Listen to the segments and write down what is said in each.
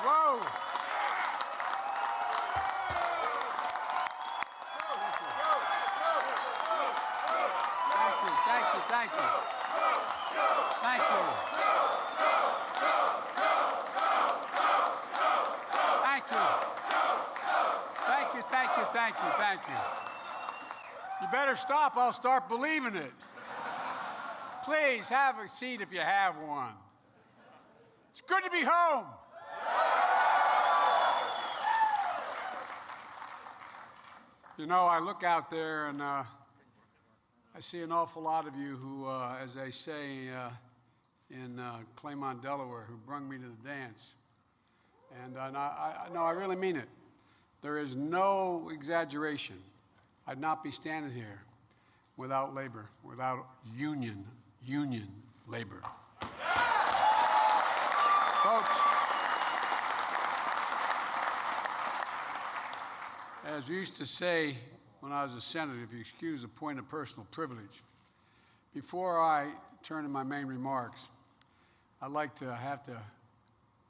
Whoa! Thank you. Thank you. You better stop, I'll start believing it. Please have a seat if you have one. It's good to be home. You know, I look out there and I see an awful lot of you who, as they say in Claymont, Delaware, who brung me to the dance. And I really mean it. There is no exaggeration. I'd not be standing here without labor, without union labor. Folks, as we used to say when I was a senator, if you excuse a point of personal privilege, before I turn to my main remarks, I'd like to have to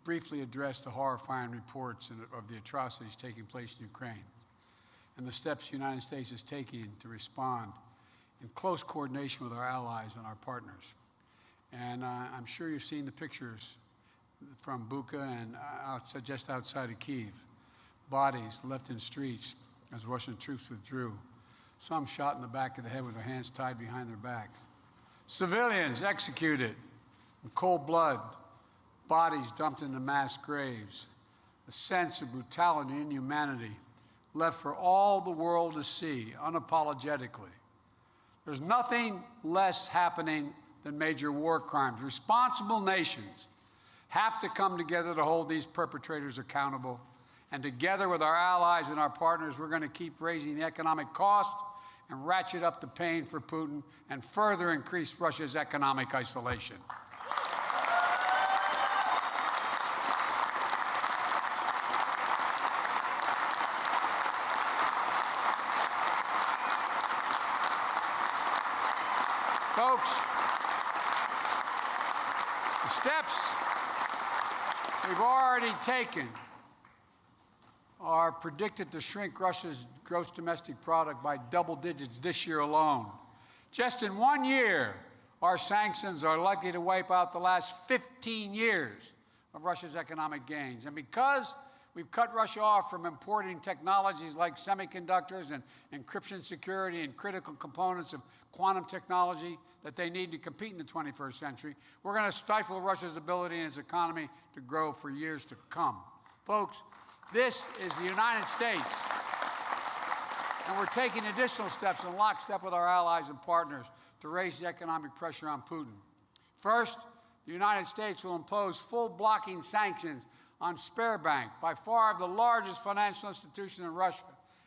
briefly address the horrifying reports of the atrocities taking place in Ukraine and the steps the United States is taking to respond in close coordination with our allies and our partners. And I'm sure you've seen the pictures from Bucha and just outside of Kyiv. Bodies left in streets as Russian troops withdrew. Some shot in the back of the head with their hands tied behind their backs. Civilians executed in cold blood, bodies dumped into mass graves. A sense of brutality and inhumanity left for all the world to see unapologetically. There's nothing less happening than major war crimes. Responsible nations have to come together to hold these perpetrators accountable. And together with our allies and our partners, we're going to keep raising the economic cost and ratchet up the pain for Putin and further increase Russia's economic isolation. Folks, the steps we've already taken are predicted to shrink Russia's gross domestic product by double digits this year alone. Just in 1 year, our sanctions are likely to wipe out the last 15 years of Russia's economic gains. And because we've cut Russia off from importing technologies like semiconductors and encryption security and critical components of quantum technology that they need to compete in the 21st century, we're going to stifle Russia's ability and its economy to grow for years to come. Folks, this is the United States, and we're taking additional steps in lockstep with our allies and partners to raise the economic pressure on Putin. First, the United States will impose full blocking sanctions on Sberbank, by far the largest financial institution in Russia,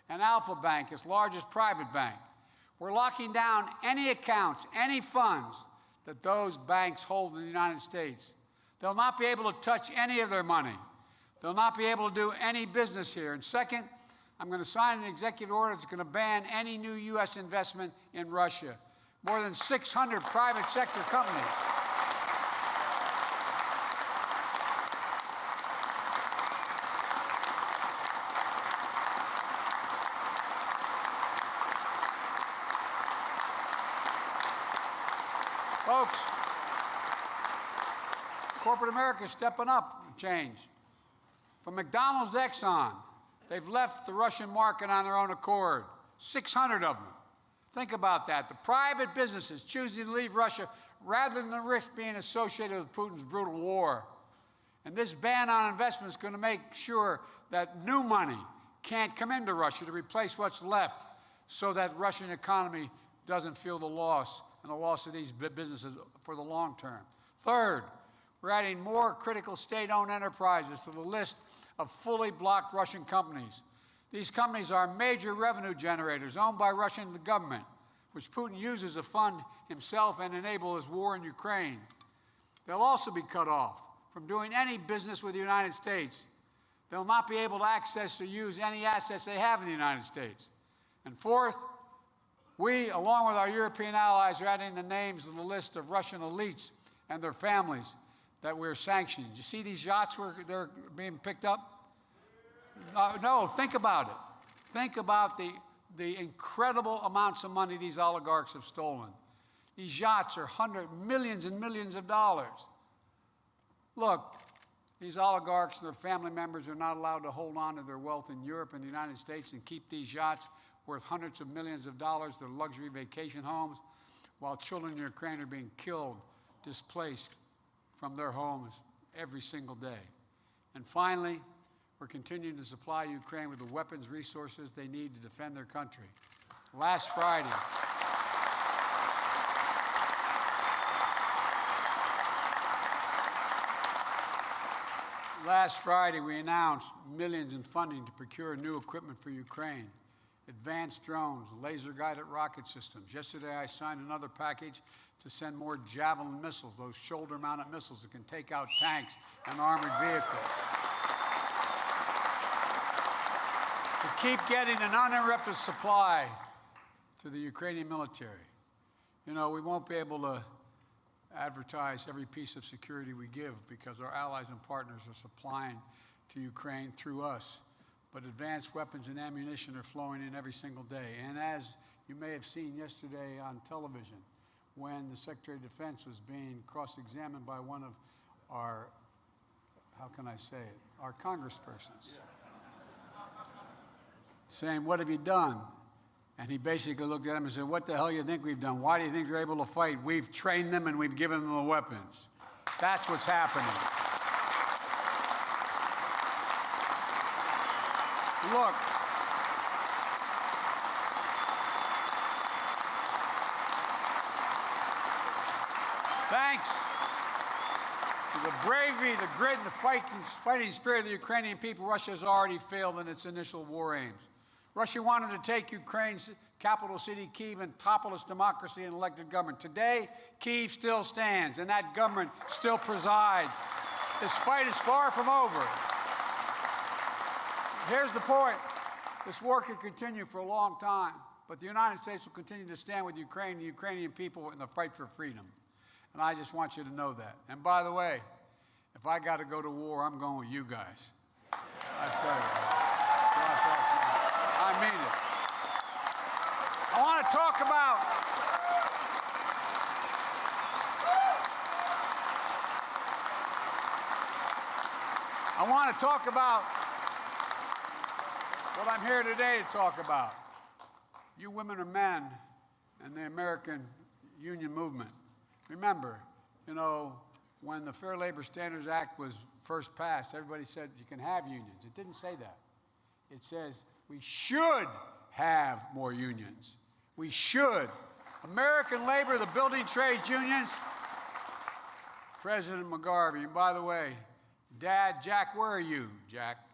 and Alpha Bank, its largest private bank. We're locking down any accounts, any funds that those banks hold in the United States. They'll not be able to touch any of their money. They'll not be able to do any business here. And second, I'm going to sign an executive order that's going to ban any new U.S. investment in Russia. More than 600 private sector companies. Folks, corporate America is stepping up and change. From McDonald's to Exxon, they've left the Russian market on their own accord, 600 of them. Think about that. The private businesses choosing to leave Russia rather than risk being associated with Putin's brutal war. And this ban on investment is going to make sure that new money can't come into Russia to replace what's left so that the Russian economy doesn't feel the loss and the loss of these businesses for the long term. Third, we're adding more critical state-owned enterprises to the list of fully blocked Russian companies. These companies are major revenue generators owned by Russian government, which Putin uses to fund himself and enable his war in Ukraine. They'll also be cut off from doing any business with the United States. They'll not be able to access or use any assets they have in the United States. And fourth, we, along with our European allies, are adding the names of the list of Russian elites and their families that we're sanctioning. You see these yachts where they're being picked up? No, think about it. Think about the incredible amounts of money these oligarchs have stolen. These yachts are millions and millions of dollars. Look, these oligarchs and their family members are not allowed to hold on to their wealth in Europe and the United States and keep these yachts worth hundreds of millions of dollars, their luxury vacation homes, while children in Ukraine are being killed, displaced from their homes every single day. And finally, we're continuing to supply Ukraine with the weapons, resources they need to defend their country. Last Friday, we announced millions in funding to procure new equipment for Ukraine, advanced drones, laser-guided rocket systems. Yesterday, I signed another package to send more Javelin missiles, those shoulder-mounted missiles that can take out tanks and armored vehicles. To keep getting an uninterrupted supply to the Ukrainian military. You know, we won't be able to advertise every piece of security we give because our allies and partners are supplying to Ukraine through us. But advanced weapons and ammunition are flowing in every single day. And as you may have seen yesterday on television, when the Secretary of Defense was being cross-examined by one of our, how can I say it, our congresspersons, saying, "What have you done?" And he basically looked at him and said, "What the hell do you think we've done? Why do you think they're able to fight? We've trained them and we've given them the weapons." That's what's happening. Look, thanks to the bravery, the grit, and the fighting spirit of the Ukrainian people, Russia has already failed in its initial war aims. Russia wanted to take Ukraine's capital city, Kyiv, and topple its democracy and elected government. Today, Kyiv still stands, and that government still presides. This fight is far from over. Here's the point. This war could continue for a long time, but the United States will continue to stand with Ukraine and the Ukrainian people in the fight for freedom. And I just want you to know that. And by the way, if I got to go to war, I'm going with you guys. I tell you. I mean it. I want to talk about what I'm here today to talk about. You women and men and the American union movement. Remember, you know, when the Fair Labor Standards Act was first passed, everybody said you can have unions. It didn't say that. It says we should have more unions. We should. American labor, the building trades unions, President McGarvey. And by the way, Dad, Jack, where are you, Jack?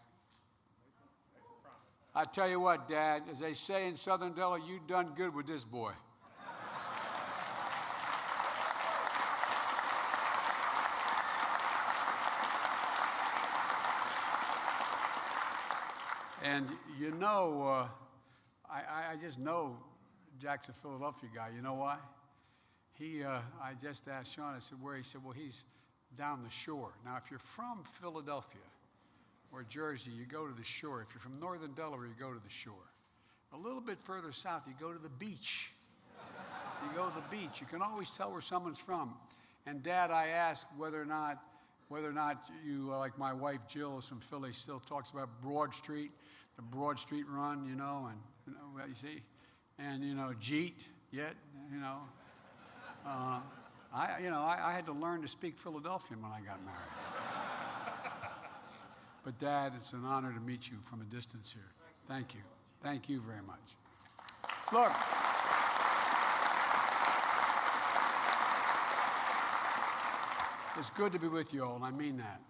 I tell you what, Dad, as they say in Southern Delaware, you done good with this boy. And you know, I just know Jack's a Philadelphia guy. You know why? I just asked Sean, I said, where? He said, well, he's down the shore. Now, if you're from Philadelphia or Jersey, you go to the shore. If you're from northern Delaware, you go to the shore. A little bit further south, you go to the beach. You go to the beach. You can always tell where someone's from. And Dad, I asked whether or not you, like my wife Jill is from Philly, still talks about Broad Street, the Broad Street run, you know, and you see, and you know, Jeet, yet, you know. I had to learn to speak Philadelphian when I got married. But Dad, it's an honor to meet you from a distance here. Thank you. Thank you very much. Look. It's good to be with you all, and I mean that.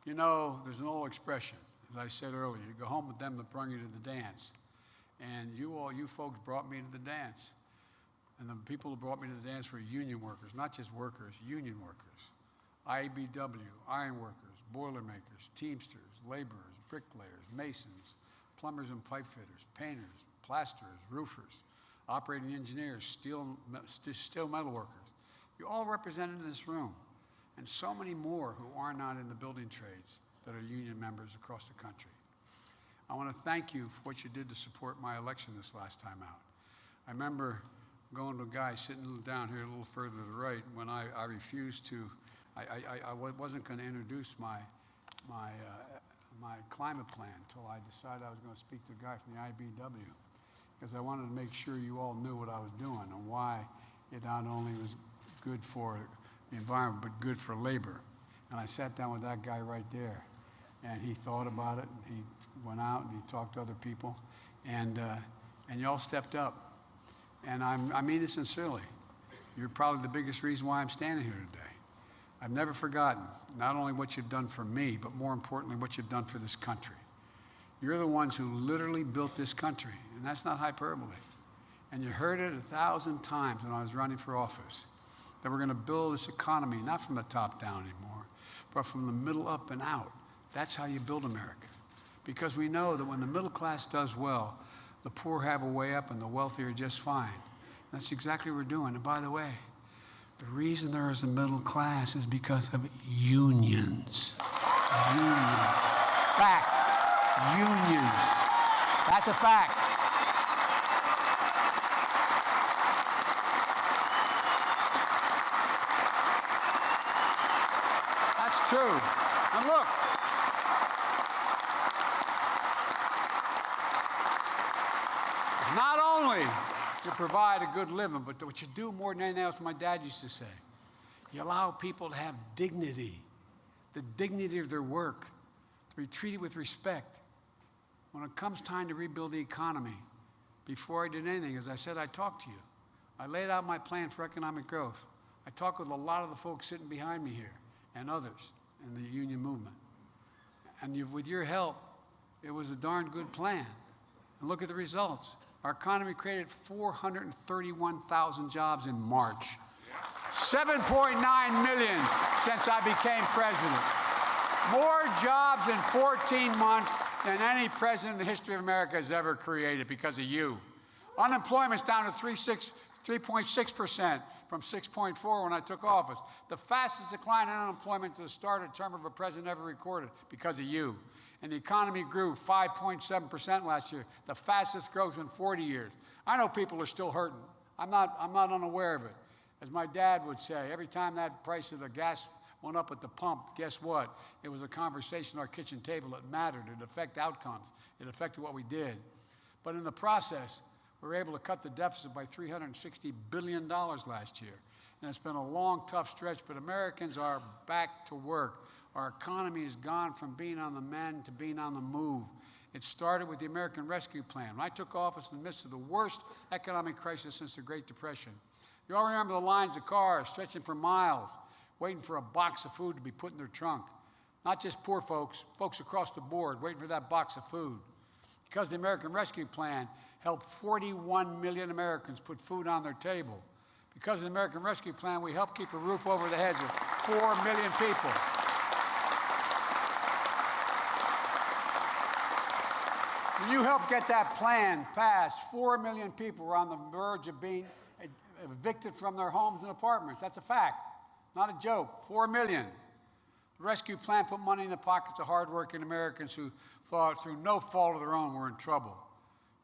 You know, there's an old expression, as I said earlier, you go home with them that bring you to the dance. And you folks brought me to the dance. And the people who brought me to the dance were union workers, not just workers, union workers. IBW, iron workers, boilermakers, teamsters, laborers, bricklayers, masons, plumbers and pipe fitters, painters, plasterers, roofers, operating engineers, steel metal workers. You're all represented in this room. and so many more who are not in the building trades that are union members across the country. I want to thank you for what you did to support my election this last time out. I remember going to a guy sitting down here a little further to the right when I refused to, I wasn't going to introduce my climate plan until I decided I was going to speak to a guy from the IBW, because I wanted to make sure you all knew what I was doing and why it not only was good for the environment, but good for labor. And I sat down with that guy right there, and he thought about it, and he went out and he talked to other people, and you all stepped up. And I mean it sincerely. You're probably the biggest reason why I'm standing here today. I've never forgotten not only what you've done for me, but more importantly, what you've done for this country. You're the ones who literally built this country, and that's not hyperbole. And you heard it 1,000 times when I was running for office, that we're going to build this economy, not from the top down anymore, but from the middle up and out. That's how you build America. Because we know that when the middle class does well, the poor have a way up and the wealthy are just fine. And that's exactly what we're doing. And by the way, the reason there is a middle class is because of unions. Unions. Fact. Unions. That's a fact. That's true. And look, it's not only to provide a good living, but what you do more than anything else, my dad used to say, you allow people to have dignity, the dignity of their work, to be treated with respect. When it comes time to rebuild the economy, before I did anything, as I said, I talked to you. I laid out my plan for economic growth. I talked with a lot of the folks sitting behind me here and others in the union movement. And with your help, it was a darn good plan. And look at the results. Our economy created 431,000 jobs in March. 7.9 million since I became president. More jobs in 14 months than any president in the history of America has ever created because of you. Unemployment's down to 3.6% from 6.4 when I took office. The fastest decline in unemployment to the start of the term of a president ever recorded because of you. And the economy grew 5.7% last year, the fastest growth in 40 years. I know people are still hurting. I'm not unaware of it. As my dad would say, every time that price of the gas went up at the pump, guess what? It was a conversation at our kitchen table that mattered. It affected outcomes. It affected what we did. But in the process, we were able to cut the deficit by $360 billion last year. And it's been a long, tough stretch, but Americans are back to work. Our economy has gone from being on the mend to being on the move. It started with the American Rescue Plan. When I took office in the midst of the worst economic crisis since the Great Depression, you all remember the lines of cars stretching for miles, waiting for a box of food to be put in their trunk. Not just poor folks, folks across the board waiting for that box of food. Because the American Rescue Plan helped 41 million Americans put food on their table. Because of the American Rescue Plan, we helped keep a roof over the heads of 4 million people. When you helped get that plan passed, 4 million people were on the verge of being evicted from their homes and apartments. That's a fact, not a joke. 4 million. The rescue plan put money in the pockets of hardworking Americans who thought, through no fault of their own, were in trouble,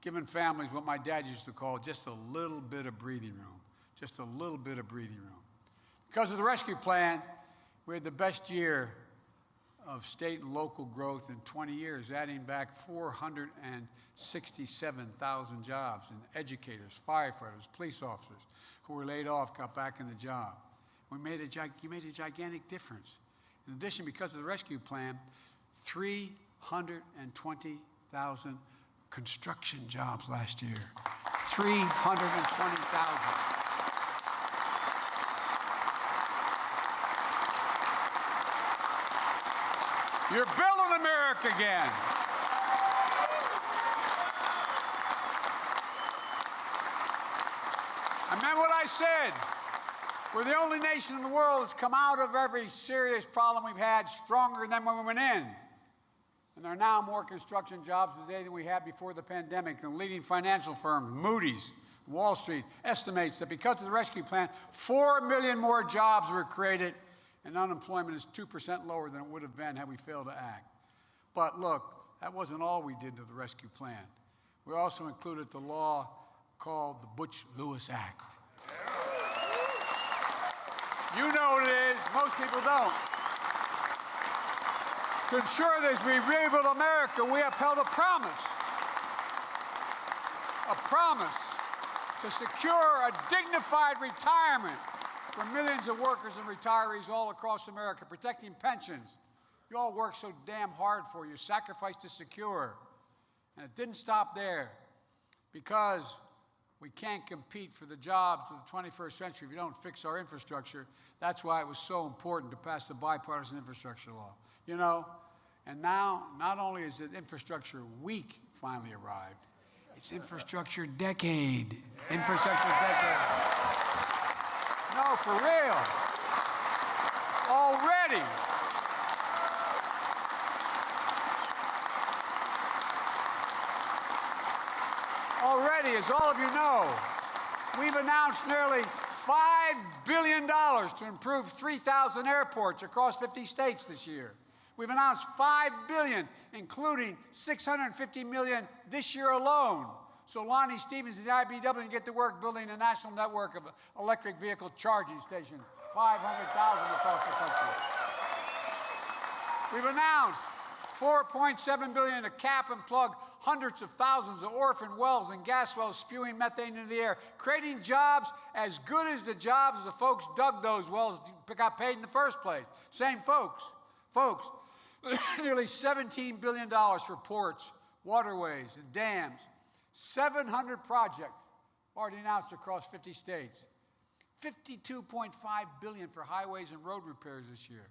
giving families what my dad used to call just a little bit of breathing room, just a little bit of breathing room. Because of the rescue plan, we had the best year of state and local growth in 20 years, adding back 467,000 jobs, and educators, firefighters, police officers who were laid off got back in the job. You made a gigantic difference. In addition, because of the rescue plan, 320,000 construction jobs last year. 320,000. You're building America again. I meant what I said. We're the only nation in the world that's come out of every serious problem we've had stronger than when we went in. And there are now more construction jobs today than we had before the pandemic. The leading financial firm, Moody's, Wall Street, estimates that because of the rescue plan, 4 million more jobs were created and unemployment is 2% lower than it would have been had we failed to act. But look, that wasn't all we did to the rescue plan. We also included the law called the Butch-Lewis Act. You know what it is, most people don't. To ensure that as we rebuild America, we upheld a promise to secure a dignified retirement for millions of workers and retirees all across America, protecting pensions. You all work so damn hard for, you sacrificed to secure. And it didn't stop there, because we can't compete for the jobs of the 21st century if you don't fix our infrastructure. That's why it was so important to pass the bipartisan infrastructure law. You know, and now, not only is it infrastructure week finally arrived, it's infrastructure decade. Infrastructure decade. No, for real. Already. Already, as all of you know, we've announced nearly $5 billion to improve 3,000 airports across 50 states this year. We've announced $5 billion, including $650 million this year alone. So Lonnie Stevens and the IBEW can get to work building a national network of electric vehicle charging stations, 500,000 across the country. We've announced $4.7 billion to cap and plug hundreds of thousands of orphan wells and gas wells spewing methane into the air, creating jobs as good as the jobs of the folks dug those wells got paid in the first place. Same folks. Nearly $17 billion for ports, waterways, and dams. 700 projects already announced across 50 states. $52.5 billion for highways and road repairs this year.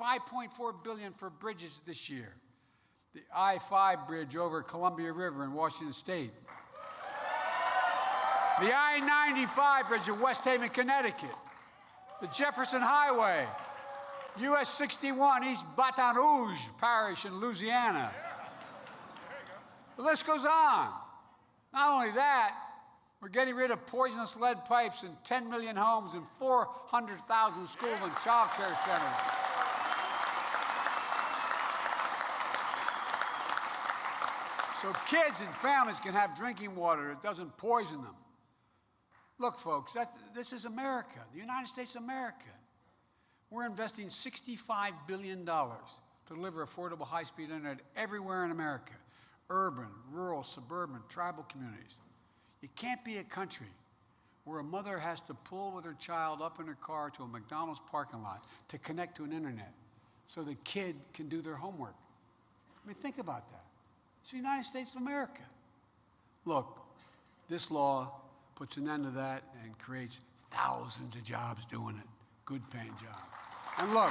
$5.4 billion for bridges this year. The I-5 bridge over Columbia River in Washington State. The I-95 bridge in West Haven, Connecticut. The Jefferson Highway. US 61 East Baton Rouge Parish in Louisiana. The list goes on. Not only that, we're getting rid of poisonous lead pipes in 10 million homes and 400,000 school and child care centers. So kids and families can have drinking water that doesn't poison them. Look, folks, this is America, the United States of America. We're investing $65 billion to deliver affordable high-speed internet everywhere in America, urban, rural, suburban, tribal communities. You can't be a country where a mother has to pull with her child up in her car to a McDonald's parking lot to connect to an internet so the kid can do their homework. I mean, think about that. It's the United States of America. Look, this law puts an end to that and creates thousands of jobs doing it, good-paying jobs. And look,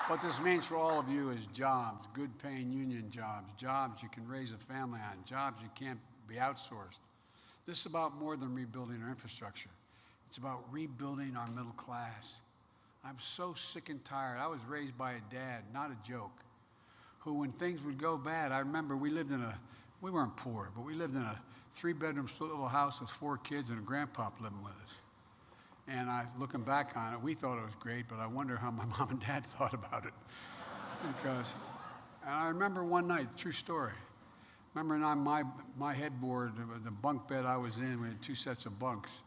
what this means for all of you is jobs, good-paying union jobs, jobs you can raise a family on, jobs you can't be outsourced. This is about more than rebuilding our infrastructure. It's about rebuilding our middle class. I'm so sick and tired. I was raised by a dad, not a joke, who when things would go bad, I remember we weren't poor, but we lived in a 3-bedroom split little house with 4 kids and a grandpop living with us. And looking back on it, we thought it was great, but I wonder how my mom and dad thought about it. And I remember one night, true story. Remember on my headboard, the bunk bed I was in, we had 2 sets of bunks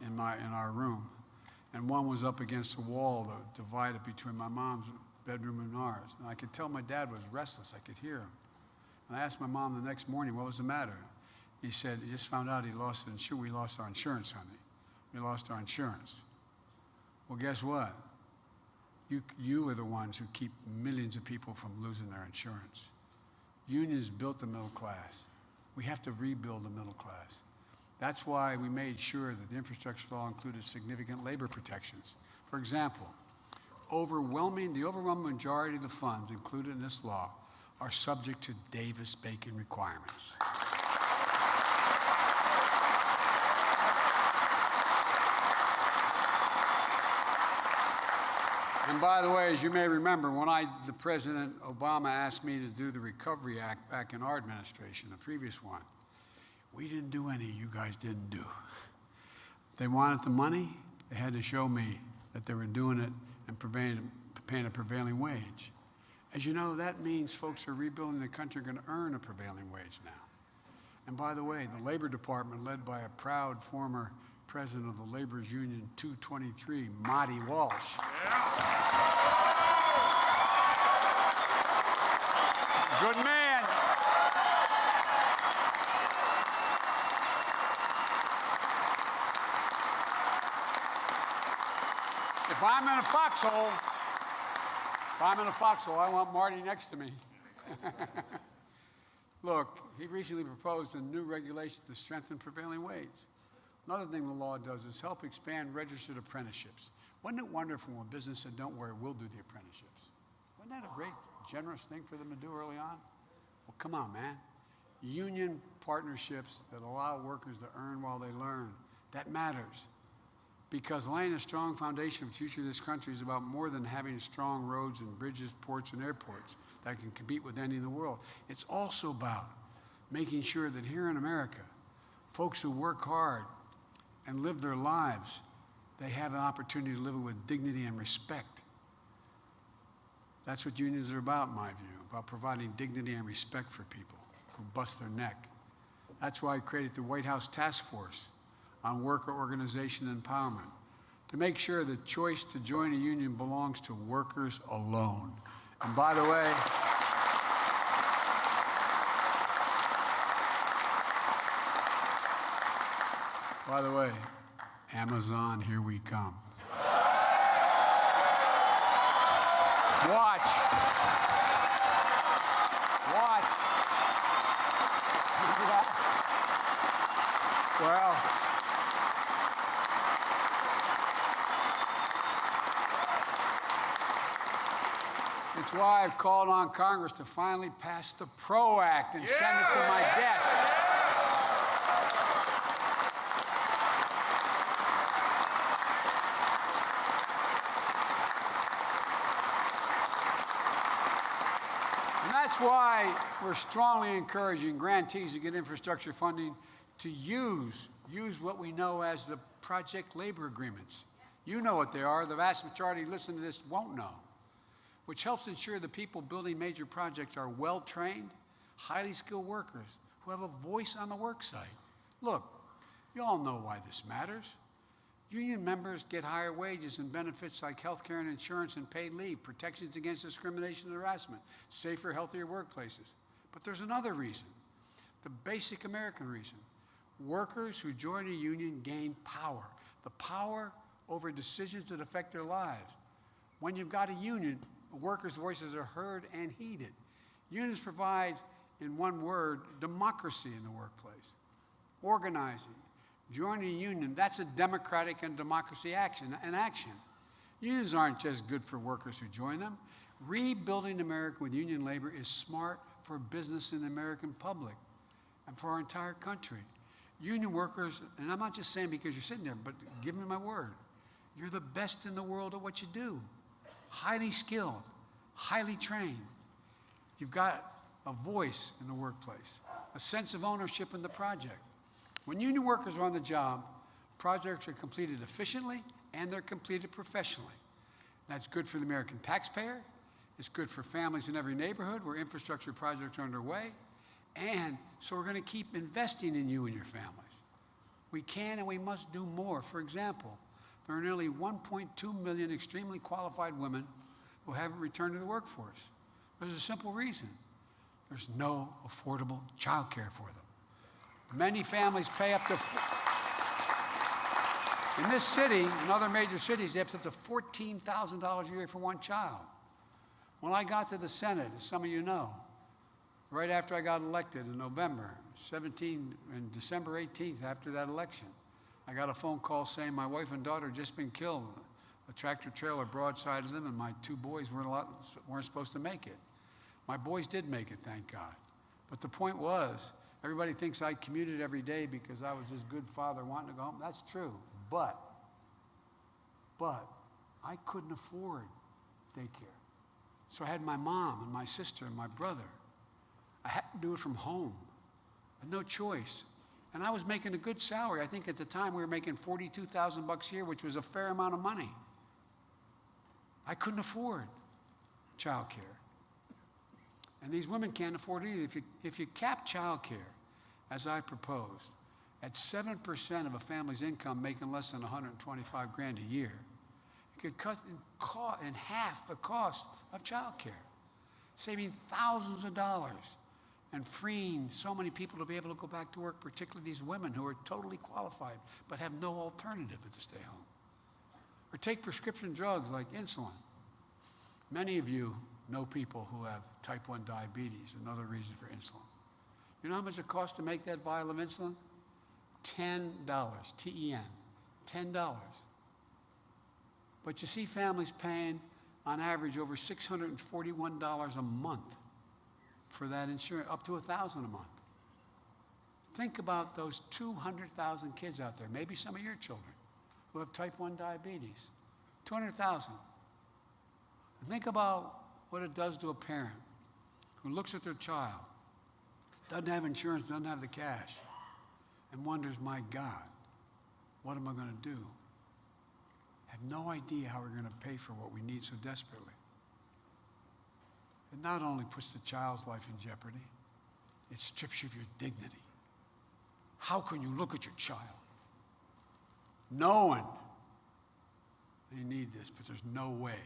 in our room. And one was up against the wall that divided between my mom's bedroom and ours. And I could tell my dad was restless. I could hear him. And I asked my mom the next morning, what was the matter? He said, he just found out we lost our insurance, honey. We lost our insurance. Well, guess what? You are the ones who keep millions of people from losing their insurance. Unions built the middle class. We have to rebuild the middle class. That's why we made sure that the infrastructure law included significant labor protections. For example, the overwhelming majority of the funds included in this law are subject to Davis-Bacon requirements. And by the way, as you may remember, when the President Obama asked me to do the Recovery Act back in our administration, the previous one, we didn't do any you guys didn't do. If they wanted the money, they had to show me that they were doing it and paying a prevailing wage. As you know, that means folks who are rebuilding the country are going to earn a prevailing wage now. And by the way, the Labor Department, led by a proud former president of the Labor's Union 223, Marty Walsh. Good man. If I'm in a foxhole, I want Marty next to me. Look, he recently proposed a new regulation to strengthen prevailing wage. Another thing the law does is help expand registered apprenticeships. Wasn't it wonderful when business said, don't worry, we'll do the apprenticeships? Wasn't that a great, generous thing for them to do early on? Well, come on, man. Union partnerships that allow workers to earn while they learn, that matters. Because laying a strong foundation for the future of this country is about more than having strong roads and bridges, ports, and airports that can compete with any in the world. It's also about making sure that here in America, folks who work hard and live their lives, they have an opportunity to live it with dignity and respect. That's what unions are about, in my view, about providing dignity and respect for people who bust their neck. That's why I created the White House Task Force on worker organization and empowerment, to make sure the choice to join a union belongs to workers alone. And by the way, Amazon, here we come. Watch. Remember that? Well, it's why I've called on Congress to finally pass the PRO Act and send it to my desk. And that's why we're strongly encouraging grantees to get infrastructure funding to use what we know as the project labor agreements. You know what they are. The vast majority listening to this won't know. Which helps ensure the people building major projects are well-trained, highly skilled workers who have a voice on the work site. Look, you all know why this matters. Union members get higher wages and benefits like health care and insurance and paid leave, protections against discrimination and harassment, safer, healthier workplaces. But there's another reason, the basic American reason. Workers who join a union gain power, the power over decisions that affect their lives. When you've got a union, workers' voices are heard and heeded. Unions provide, in one word, democracy in the workplace. Organizing, joining a union, that's a democratic and democracy action. Unions aren't just good for workers who join them. Rebuilding America with union labor is smart for business and the American public and for our entire country. Union workers, and I'm not just saying because you're sitting there, but give me my word, you're the best in the world at what you do. Highly skilled, highly trained. You've got a voice in the workplace, a sense of ownership in the project. When union workers are on the job, projects are completed efficiently and they're completed professionally. That's good for the American taxpayer. It's good for families in every neighborhood where infrastructure projects are underway. And so we're going to keep investing in you and your families. We can and we must do more. For example, there are nearly 1.2 million extremely qualified women who haven't returned to the workforce. There's a simple reason. There's no affordable child care for them. Many families pay up to, in this city, in other major cities, they pay up to $14,000 a year for one child. When I got to the Senate, as some of you know, right after I got elected in November, and December 18th after that election, I got a phone call saying my wife and daughter had just been killed. A tractor trailer broadsided them, and my two boys weren't supposed to make it. My boys did make it, thank God. But the point was, everybody thinks I commuted every day because I was this good father wanting to go home. That's true, but I couldn't afford daycare. So I had my mom and my sister and my brother. I had to do it from home. I had no choice. And I was making a good salary. I think at the time we were making $42,000 a year, which was a fair amount of money. I couldn't afford child care. And these women can't afford it either. If you cap child care, as I proposed, at 7% of a family's income making less than 125 grand a year, it could cut in half the cost of child care, saving thousands of dollars and freeing so many people to be able to go back to work, particularly these women who are totally qualified but have no alternative but to stay home. Or take prescription drugs like insulin. Many of you know people who have type 1 diabetes, another reason for insulin. You know how much it costs to make that vial of insulin? $10, T-E-N, $10. But you see families paying, on average, over $641 a month for that insurance, up to $1,000 a month. Think about those 200,000 kids out there, maybe some of your children, who have type 1 diabetes. 200,000. Think about what it does to a parent who looks at their child, doesn't have insurance, doesn't have the cash, and wonders, my God, what am I going to do? Have no idea how we're going to pay for what we need so desperately. It not only puts the child's life in jeopardy, it strips you of your dignity. How can you look at your child knowing they need this, but there's no way?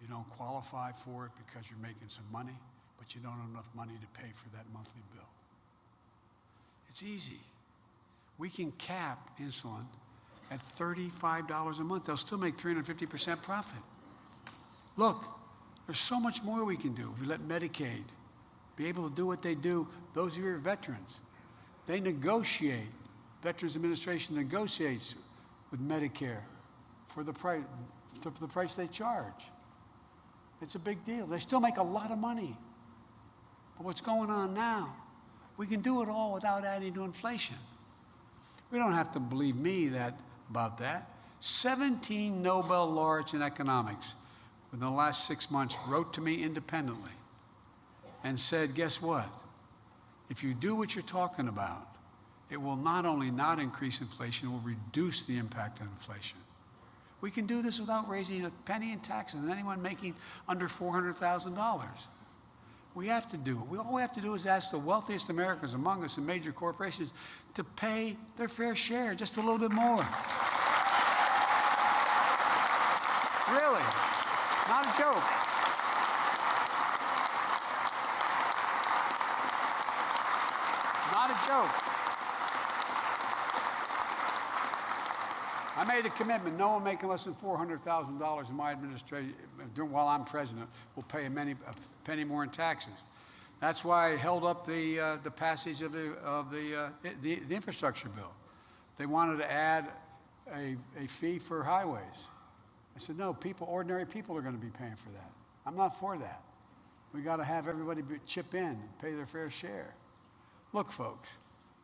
You don't qualify for it because you're making some money, but you don't have enough money to pay for that monthly bill. It's easy. We can cap insulin at $35 a month. They'll still make 350% profit. Look, there's so much more we can do. If we let Medicaid be able to do what they do, those of you who are veterans, they negotiate, Veterans Administration negotiates with Medicare for the price they charge. It's a big deal. They still make a lot of money. But what's going on now, we can do it all without adding to inflation. We don't have to believe me about that. 17 Nobel laureates in economics within the last 6 months wrote to me independently and said, guess what? If you do what you're talking about, it will not only not increase inflation, it will reduce the impact of inflation. We can do this without raising a penny in taxes on anyone making under $400,000. We have to do it. All we have to do is ask the wealthiest Americans among us in major corporations to pay their fair share, just a little bit more. Really, not a joke. Not a joke. I made a commitment. No one making less than $400,000 in my administration, while I'm president, will pay a penny more in taxes. That's why I held up the passage of the infrastructure bill. They wanted to add a fee for highways. I said, no, ordinary people are going to be paying for that. I'm not for that. We got to have everybody chip in and pay their fair share. Look, folks,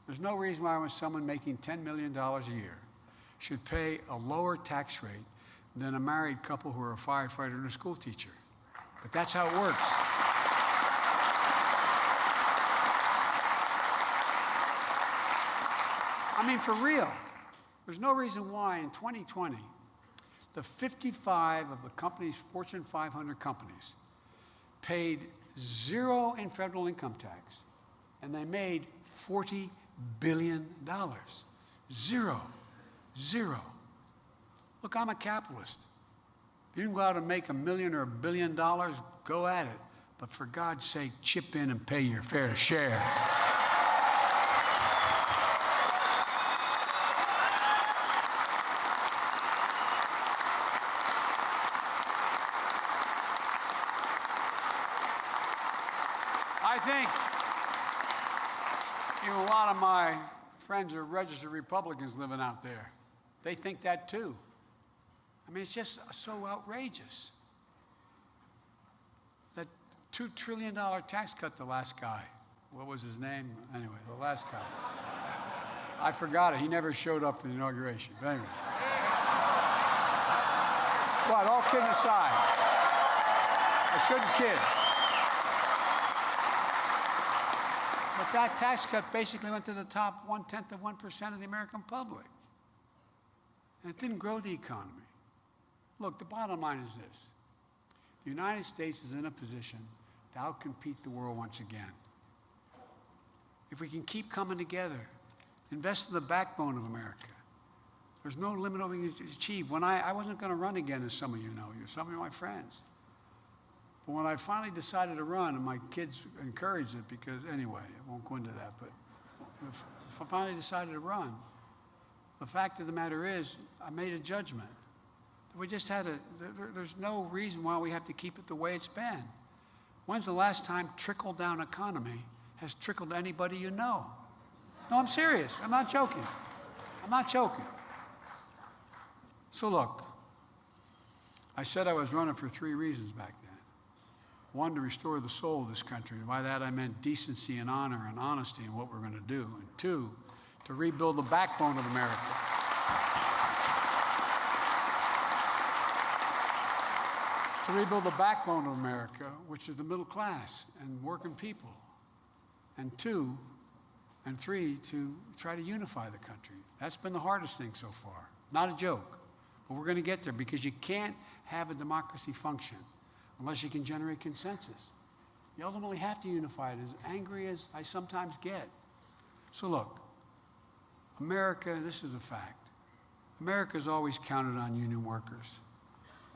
there's no reason why someone making $10 million a year should pay a lower tax rate than a married couple who are a firefighter and a school teacher. But that's how it works. I mean, for real, there's no reason why in 2020, the 55 of the companies, Fortune 500 companies, paid zero in federal income tax, and they made $40 billion. Zero. Zero. Look, I'm a capitalist. If you can go out and make $1 million or $1 billion, go at it. But for God's sake, chip in and pay your fair share. I think a lot of my friends are registered Republicans living out there. They think that too. I mean, it's just so outrageous. That $2 trillion tax cut, the last guy, what was his name? Anyway, the last guy. I forgot it. He never showed up for the inauguration. But anyway. But all kidding aside, I shouldn't kid. But that tax cut basically went to the top 1/10 of 1% of the American public. And it didn't grow the economy. Look, the bottom line is this. The United States is in a position to outcompete the world once again. If we can keep coming together, invest in the backbone of America, there's no limit what we can achieve. When I wasn't going to run again, as some of you know, some of you are my friends. But when I finally decided to run, and my kids encouraged it because, anyway, I won't go into that, but if I finally decided to run, the fact of the matter is, I made a judgment. We just had there's no reason why we have to keep it the way it's been. When's the last time trickle-down economy has trickled to anybody you know? No, I'm serious. I'm not joking. I'm not joking. So look, I said I was running for 3 reasons back then. 1, to restore the soul of this country. And by that I meant decency and honor and honesty in what we're going to do. And 2, to rebuild the backbone of America. To rebuild the backbone of America, which is the middle class and working people. And 2 and 3, to try to unify the country. That's been the hardest thing so far. Not a joke. But we're going to get there because you can't have a democracy function unless you can generate consensus. You ultimately have to unify it, as angry as I sometimes get. So look, America, this is a fact. America's always counted on union workers.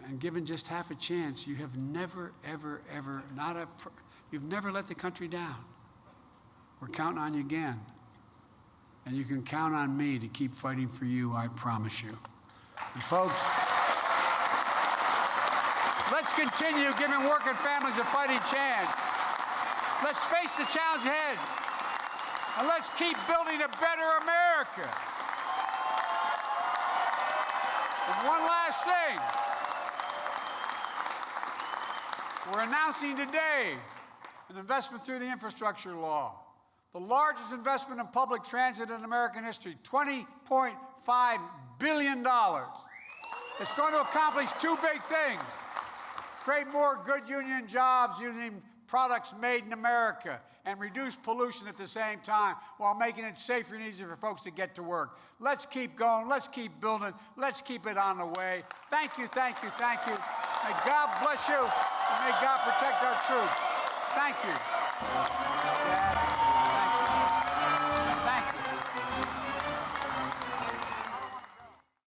And given just half a chance, you have never, ever, ever, you've never let the country down. We're counting on you again. And you can count on me to keep fighting for you, I promise you. And folks, let's continue giving working families a fighting chance. Let's face the challenge ahead. And let's keep building a better America. And one last thing. We're announcing today an investment through the infrastructure law. The largest investment in public transit in American history, $20.5 billion. It's going to accomplish 2 big things. Create more good union jobs using products made in America and reduce pollution at the same time while making it safer and easier for folks to get to work. Let's keep going. Let's keep building. Let's keep it on the way. Thank you, thank you, thank you. May God bless you and may God protect our troops. Thank you.